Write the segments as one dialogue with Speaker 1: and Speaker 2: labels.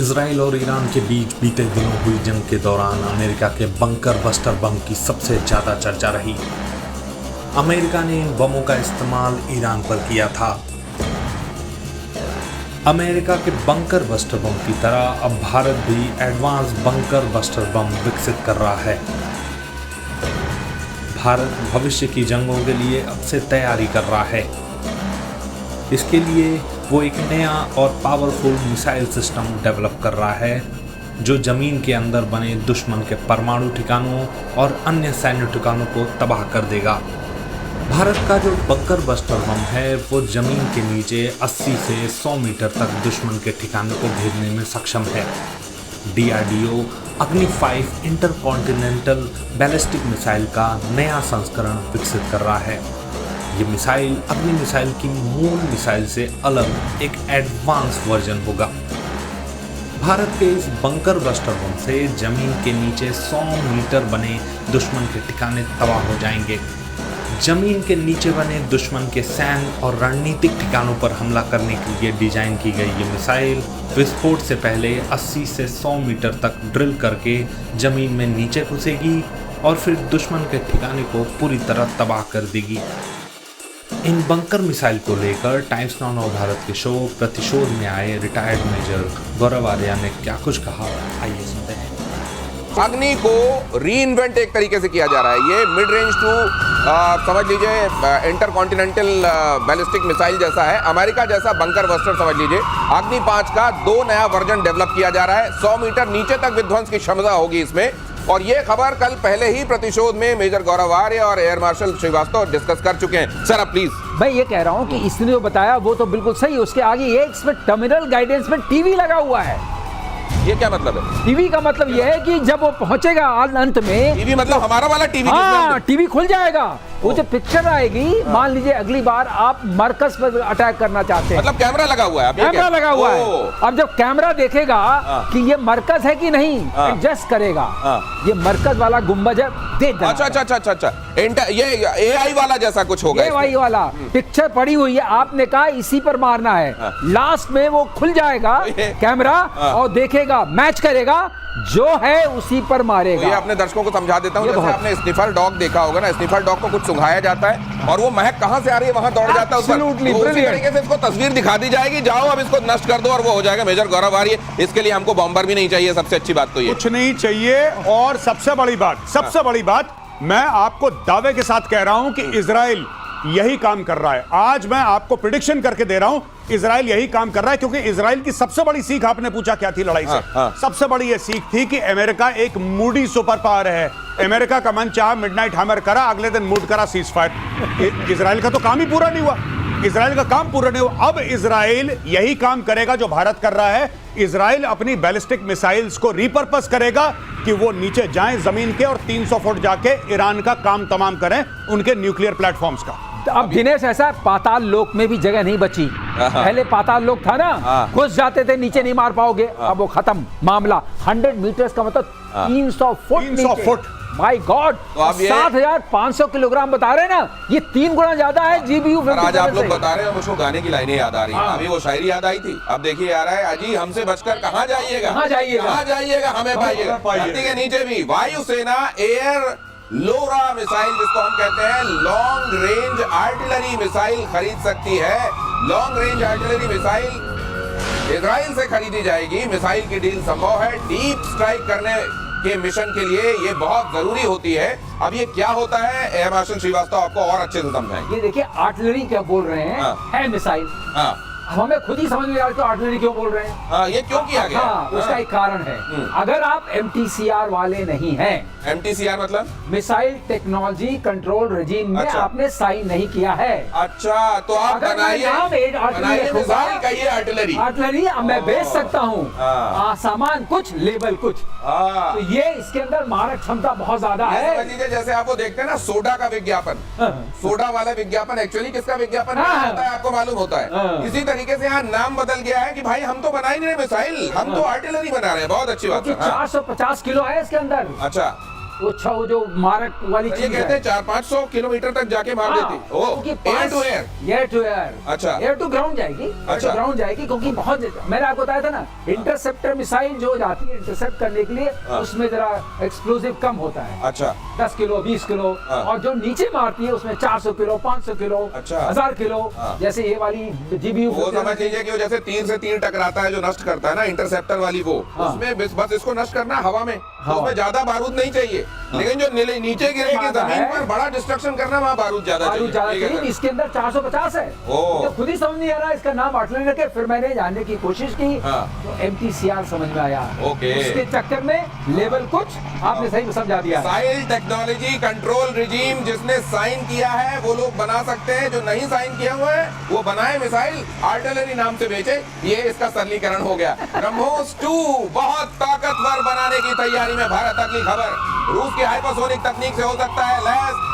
Speaker 1: Israel और Iran के बीच बीते दिनों हुई जंग के दौरान अमेरिका के बंकर बस्टर बम की सबसे ज़्यादा चर्चा रही। अमेरिका ने इन बमों का इस्तेमाल ईरान पर किया था। अमेरिका के बंकर बस्टर बम की तरह अब भारत भी एडवांस बंकर बस्टर बम विकसित कर रहा है। भारत भविष्य की जंगों के लिए अब से तैयारी कर रहा है। इसके लिए वो एक नया और पावरफुल मिसाइल सिस्टम डेवलप कर रहा है जो ज़मीन के अंदर बने दुश्मन के परमाणु ठिकानों और अन्य सैन्य ठिकानों को तबाह कर देगा। भारत का जो बंकर बस्टर बम है वो ज़मीन के नीचे 80 से 100 मीटर तक दुश्मन के ठिकाने को भेजने में सक्षम है। DRDO अग्नि 5 इंटरकॉन्टिनेंटल बैलिस्टिक मिसाइल का नया संस्करण विकसित कर रहा है। ये मिसाइल अग्नि मिसाइल की मूल मिसाइल से अलग एक एडवांस वर्जन होगा। भारत के इस बंकर बस्टर बम से जमीन के नीचे 100 मीटर बने दुश्मन के ठिकाने तबाह हो जाएंगे। जमीन के नीचे बने दुश्मन के सैन्य और रणनीतिक ठिकानों पर हमला करने के लिए डिजाइन की गई ये मिसाइल विस्फोट से पहले 80 से 100 मीटर तक ड्रिल करके जमीन में नीचे घुसेगी और फिर दुश्मन के ठिकाने को पूरी तरह तबाह कर देगी। इन बंकर मिसाइल को लेकर टाइम्स नाउ भारत के शो प्रतिशोध में आए रिटायर्ड मेजर गौरव आर्या ने क्या कुछ कहा, आइए सुनते हैं।
Speaker 2: अग्नि को रीइन्वेंट एक तरीके से किया जा रहा है। ये मिड रेंज टू समझ लीजिए इंटरकॉन्टिनेंटल बैलिस्टिक मिसाइल जैसा है, अमेरिका जैसा बंकर बस्टर समझ लीजिए। अग्नि 5 का 2 नया वर्जन डेवलप किया जा रहा है। 100 मीटर नीचे तक विध्वंस की क्षमता होगी इसमें। और ये खबर कल पहले ही प्रतिशोध में मेजर गौरव आर्य और एयर मार्शल श्रीवास्तव डिस्कस कर चुके हैं। सर अब प्लीज।
Speaker 3: भाई ये कह रहा हूँ कि इसने जो बताया वो तो बिल्कुल सही। उसके आगे ये इसमें टर्मिनल गाइडेंस में टीवी लगा हुआ है।
Speaker 2: ये क्या मतलब है?
Speaker 3: टीवी का मतलब ये है कि जब वो पहुंचेगा अंत में,
Speaker 2: टीवी मतलब हमारा वाला टीवी?
Speaker 3: हाँ, टीवी खुल जाएगा। वो जो पिक्चर आएगी, मान लीजिए अगली बार आप मरकज पर अटैक करना चाहते हैं,
Speaker 2: मतलब कैमरा लगा हुआ है।
Speaker 3: कैमरा लगा हुआ है। अब जब कैमरा देखेगा कि ये मरकज है कि नहीं, एडजस्ट करेगा। ये मरकज वाला गुंबज है, देख।
Speaker 2: अच्छा, ये AI वाला जैसा कुछ होगा।
Speaker 3: AI वाला पिक्चर पड़ी हुई है, आपने कहा इसी पर मारना है। लास्ट में वो खुल जाएगा कैमरा और देखेगा, मैच करेगा, जो है उसी पर मारेगा।
Speaker 2: तो ये अपने दर्शकों को समझा देता हूँ। जैसे आपने स्निफर डॉग देखा होगा ना, स्निफर डॉग को कुछ सुंघाया जाता है और वो महक कहाँ से आ रही है वहां दौड़ जाता है। उसी तरीके से इसको तस्वीर दिखा दी जाएगी, जाओ अब इसको नष्ट कर दो और वो हो जाएगा। मेजर गौरव आर्य, इसके लिए हमको बॉम्बर भी नहीं चाहिए। सबसे अच्छी बात तो ये
Speaker 4: कुछ नहीं चाहिए। और सबसे बड़ी बात मैं आपको दावे के साथ कह रहा हूं कि इजराइल यही काम कर रहा है। आज मैं आपको प्रेडिक्शन करके दे रहा हूं, इजराइल यही काम कर रहा है। क्योंकि इजराइल की सबसे बड़ी सीख, आपने पूछा क्या थी लड़ाई से, सबसे बड़ी ये सीख थी कि अमेरिका एक मूडी सुपर पावर है। अमेरिका का मन चाहा मिडनाइट हैमर करा, अगले दिन मूड करा सीज फायर। इजराइल का तो काम ही पूरा नहीं हुआ। इजराइल का काम पूरा नहीं हुआ। अब इजराइल यही काम करेगा जो भारत कर रहा है। इजराइल अपनी बैलिस्टिक मिसाइल्स को रिपर्पस करेगा कि वो नीचे जाएं जमीन के और 300 फुट जाके ईरान का काम तमाम करें, उनके न्यूक्लियर प्लेटफॉर्म्स का।
Speaker 3: अब दिनेश ऐसा, पाताल लोक में भी जगह नहीं बची। पहले पाताल लोक था ना, घुस जाते थे, नीचे नहीं मार पाओगे। अब वो खत्म मामला। 100 मीटर्स का मतलब 300 फुट। माय गॉड,
Speaker 2: तो
Speaker 3: 7,500 किलोग्राम बता रहे हैं ना, ये 3 गुना ज्यादा है GBU।
Speaker 2: आज आप लोग बता रहे हैं, मुझको गाने की लाइनें याद आ रही हैं। अभी वो शायरी याद आई थी, अब देखिए आ रहा है, अजी हमसे बचकर कहाँ जाइएगा, हमें पाइएगा। धरती के नीचे भी वायुसेना एयर लोरा मिसाइल, जिसको हम कहते हैं लॉन्ग रेंज आर्टिलरी मिसाइल, खरीद सकती है। Long range artillery missile Israel से खरीदी जाएगी। मिसाइल की डील संभव है। डीप स्ट्राइक करने के मिशन के लिए ये बहुत जरूरी होती है। अब ये क्या होता है, एयर मार्शल श्रीवास्तव आपको और अच्छे से समझाएंगे।
Speaker 3: ये देखिए आर्टिलरी क्या बोल रहे हैं, है मिसाइल। हमें खुद ही समझ में आ रहा है आर्टिलरी क्यों बोल रहे हैं।
Speaker 2: ये क्यों किया गया?
Speaker 3: उसका एक कारण है। अगर आप MTCR वाले नहीं हैं,
Speaker 2: MTCR मतलब
Speaker 3: मिसाइल टेक्नोलॉजी कंट्रोल रेजिम में आपने साइन नहीं किया है।
Speaker 2: अच्छा, तो आप बनाइए मिसाइल का ये आर्टिलरी
Speaker 3: मैं बेच सकता हूँ, सामान कुछ, लेबल कुछ। तो ये इसके अंदर मारक क्षमता बहुत ज्यादा है।
Speaker 2: समझ लीजिए जैसे आप वो देखते हैं ना सोडा का विज्ञापन, सोडा वाला विज्ञापन एक्चुअली किसका विज्ञापन होता है आपको मालूम होता है। इसी तरीके से यहाँ नाम बदल गया है कि भाई हम तो बना ही नहीं रहे मिसाइल, हम तो आर्टिलरी बना रहे हैं। बहुत अच्छी बात है।
Speaker 3: 450 किलो है इसके अंदर।
Speaker 2: अच्छा,
Speaker 3: वो जो मारक वाली
Speaker 2: ये
Speaker 3: चीज
Speaker 2: कहते
Speaker 3: है।
Speaker 2: हैं 400-500 किलोमीटर तक जाके मार देती। ओ, air to air.
Speaker 3: Air to air,
Speaker 2: अच्छा।
Speaker 3: एयर टू ग्राउंड जाएगी,
Speaker 2: अच्छा।
Speaker 3: ग्राउंड जाएगी, क्योंकि बहुत, मैंने आपको बताया था ना, इंटरसेप्टर मिसाइल जो जाती है इंटरसेप्ट करने के लिए, उसमें जरा एक्सप्लोजिव कम होता है।
Speaker 2: अच्छा
Speaker 3: 10 किलो 20 किलो, और जो नीचे मारती है उसमें 400 किलो 500 किलो,
Speaker 2: अच्छा।
Speaker 3: 1000 किलो, जैसे ये वाली जीबीयू
Speaker 2: वो समझ लीजिए कि वो जैसे 3 से 3 टकराता है जो नष्ट करता है ना, इंटरसेप्टर वाली वो, उसमें बस इसको नष्ट करना हवा में, तो उसमें ज्यादा बारूद नहीं चाहिए, लेकिन जो नीचे गिरेगी जमीन पर बड़ा डिस्ट्रक्शन करना, वहाँ बारूद ज्यादा चाहिए।
Speaker 3: इसके अंदर 450 है, तो खुद ही समझ नहीं आ रहा, इसका नाम आर्टिलरी रखे। फिर मैंने जानने की कोशिश की, तो MTCR समझ में आया। उसके चक्कर में लेवल कुछ आपने सही समझा दिया।
Speaker 2: मिसाइल टेक्नोलॉजी कंट्रोल रिजीम जिसने साइन किया है वो लोग बना सकते हैं, जो नहीं साइन किया हुआ है वो बनाए मिसाइल, आर्टिलरी नाम से बेचे, ये इसका सरलीकरण हो गया। ब्रह्मोस 2 बहुत ताकतवर बनाने की तैयारी में भारत। अगली खबर, रूस की हाइपरसोनिक तकनीक से हो सकता है लैस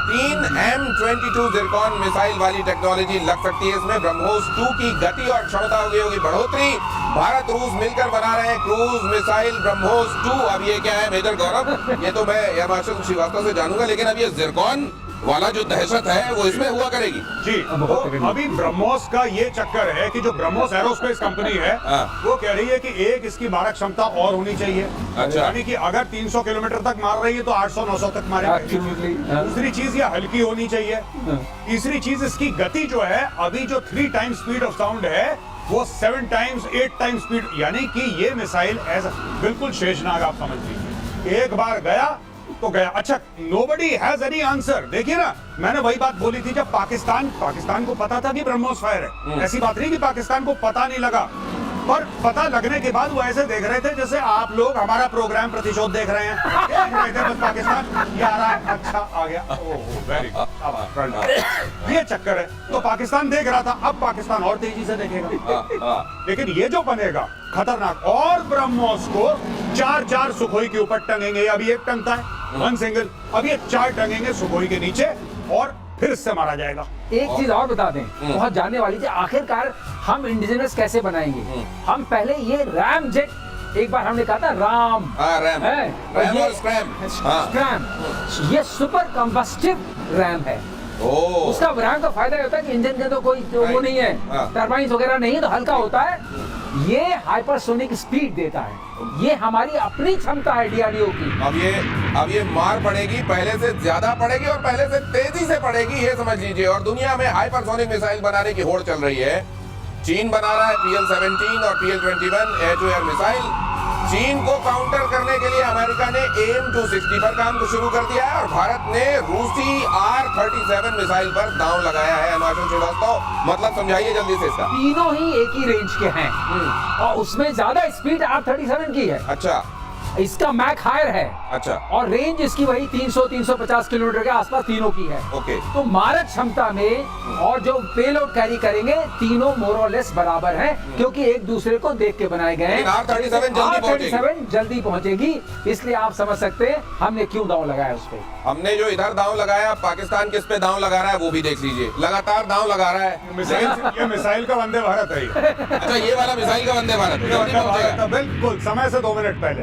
Speaker 2: 3 M22 जिरकॉन मिसाइल वाली टेक्नोलॉजी लग सकती है इसमें। ब्रह्मोस 2 की गति और क्षमता होगी बढ़ोतरी। भारत रूस मिलकर बना रहे हैं क्रूज मिसाइल ब्रह्मोस 2। अब ये क्या है मेजर गौरव, ये तो मैं एयर मार्शल श्रीवास्तव से जानूंगा, लेकिन अब ये जिरकॉन वाला जो दहशत है वो इसमें हुआ करेगी
Speaker 4: जी। तो अभी ब्रह्मोस का ये चक्कर है कि जो ब्रह्मोस एरोस्पेस कंपनी है वो कह रही है कि एक इसकी मारक क्षमता और होनी चाहिए।
Speaker 2: अच्छा।
Speaker 4: यानी कि अगर 300 किलोमीटर तक मार रही है तो 800-900 तक मारेगी। दूसरी चीज ये हल्की होनी चाहिए। तीसरी चीज इसकी गति जो है, अभी जो 3 टाइम्स स्पीड ऑफ साउंड है वो 7 टाइम्स 8 टाइम्स स्पीड, यानी कि ये मिसाइल बिल्कुल शेषनाग आप समझ लीजिए, एक बार गया तो गया। अच्छा, nobody has any answer। देखिए ना, मैंने वही बात बोली थी, जब पाकिस्तान को पता था कि ब्रह्मोस फायर है, ऐसी बात नहीं कि पाकिस्तान को पता नहीं लगा, पर पता लगने के बाद वो ऐसे देख रहे थे जैसे आप लोग हमारा प्रोग्राम प्रतिशोध देख रहे हैं। क्या देख रहे थे? बस पाकिस्तान ये आ रहा है, अच्छा आ गया, वेरी गुड, ये चक्कर है। तो पाकिस्तान देख रहा था, अब पाकिस्तान और तेजी से देखेगा। लेकिन ये जो बनेगा खतरनाक, और ब्रह्मोस को 4 सुखोई के ऊपर टंगेंगे। अभी एक टंगता है 1 सिंगल, अब ये 4 टंगेंगे सुखोई के नीचे और फिर इससे मारा जाएगा।
Speaker 3: एक चीज और बता दें, बहुत जानने वाली थी, आखिरकार हम इंडिजिनस कैसे बनाएंगे। हम पहले ये रैम जेट, एक बार हमने कहा था रैम
Speaker 2: रैम और स्क्रैम,
Speaker 3: ये सुपर कंबस्टिव रैम है। उसका रैम का फायदा ये होता है कि इंजन के तो कोई वो नहीं है, टरबाइन वगैरह नहीं, तो हल्का होता है, ये हाइपरसोनिक स्पीड देता है, ये हमारी अपनी क्षमता है DRDO की।
Speaker 2: अब ये मार पड़ेगी, पहले से ज्यादा पड़ेगी और पहले से तेजी से पड़ेगी, ये समझ लीजिए। और दुनिया में हाइपरसोनिक मिसाइल बनाने की होड़ चल रही है। चीन बना रहा है PL-17 और PL-21 air to air missile. चीन को काउंटर करने के लिए अमेरिका ने AIM-260 पर काम शुरू कर दिया है और भारत ने रूसी R-37 मिसाइल पर दांव लगाया है। अनुराग श्रीवास्तव, मतलब समझाइए जल्दी से इसका।
Speaker 3: तीनों ही एक ही रेंज के हैं और उसमें ज्यादा स्पीड R-37 की है।
Speaker 2: अच्छा,
Speaker 3: इसका मैक हायर है।
Speaker 2: अच्छा,
Speaker 3: और रेंज इसकी वही 300-350 किलोमीटर के आसपास तीनों की है।
Speaker 2: ओके।
Speaker 3: तो मारक क्षमता में और जो पेलोड कैरी करेंगे तीनों मोर और लेस बराबर हैं, क्योंकि एक दूसरे को देख के बनाए गए हैं।
Speaker 2: R-37
Speaker 3: जल्दी पहुंचेगी, इसलिए आप समझ सकते हैं हमने क्यों दांव लगाया उस पर।
Speaker 2: हमने जो इधर दांव लगाया, पाकिस्तान किस पे दांव लगा रहा है वो भी देख लीजिए, लगातार दांव लगा रहा है।
Speaker 4: ये मिसाइल का वंदे भारत है ये।
Speaker 2: अच्छा, ये वाला मिसाइल का वंदे भारत
Speaker 4: बिल्कुल समय से 2 मिनट पहले।